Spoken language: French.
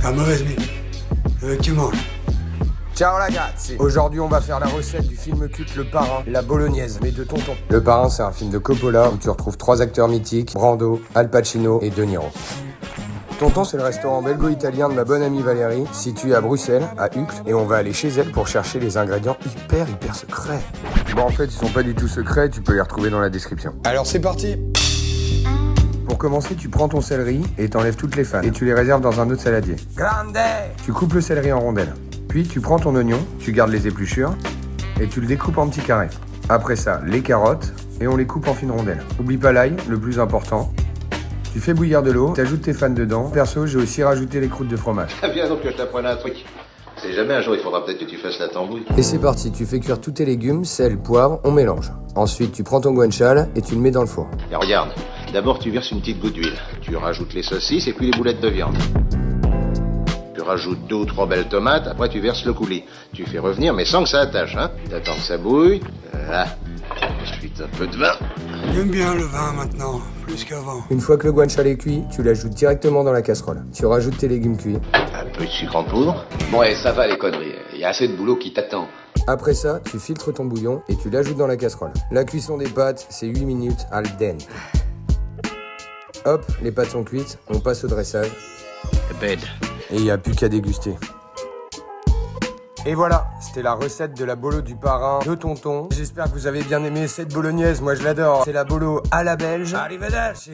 T'as mauvaise mine. Tu manges. Ciao ragazzi. Aujourd'hui on va faire la recette du film culte Le Parrain, la bolognaise, mais de tonton. Le Parrain c'est un film de Coppola où tu retrouves 3 acteurs mythiques, Brando, Al Pacino et De Niro. Tonton c'est le restaurant belgo-italien de ma bonne amie Valérie, situé à Bruxelles, à Uccle, et on va aller chez elle pour chercher les ingrédients hyper secrets. Bon en fait ils sont pas du tout secrets, tu peux les retrouver dans la description. Alors c'est parti. Pour commencer, tu prends ton céleri et t'enlèves toutes les fanes et tu les réserves dans un autre saladier. Grande. Tu coupes le céleri en rondelles. Puis tu prends ton oignon, tu gardes les épluchures et tu le découpes en petits carrés. Après ça, les carottes et on les coupe en fines rondelles. Oublie pas l'ail, le plus important. Tu fais bouillir de l'eau, t'ajoutes tes fanes dedans. Perso, j'ai aussi rajouté les croûtes de fromage. Viens donc que je t'apprenne un truc. C'est jamais un jour, il faudra peut-être que tu fasses la tambouille. Et c'est parti, tu fais cuire tous tes légumes, sel, poivre, on mélange. Ensuite, tu prends ton guanciale et tu le mets dans le four. Et regarde, d'abord tu verses une petite goutte d'huile. Tu rajoutes les saucisses et puis les boulettes de viande. Tu rajoutes 2 ou 3 belles tomates, après tu verses le coulis. Tu fais revenir, mais sans que ça attache, hein. T'attends que ça bouille. Voilà. Ensuite un peu de vin. J'aime bien le vin maintenant, plus qu'avant. Une fois que le guanciale est cuit, tu l'ajoutes directement dans la casserole. Tu rajoutes tes légumes cuits. Un peu de sucre en poudre. Bon, et ça va les conneries, il y a assez de boulot qui t'attend. Après ça, tu filtres ton bouillon et tu l'ajoutes dans la casserole. La cuisson des pâtes, c'est 8 minutes al dente. Hop, les pâtes sont cuites, on passe au dressage. Bed. Et il n'y a plus qu'à déguster. Et voilà, c'était la recette de la bolo du Parrain de tonton. J'espère que vous avez bien aimé cette bolognaise, moi je l'adore. C'est la bolo à la belge. Arrivederci.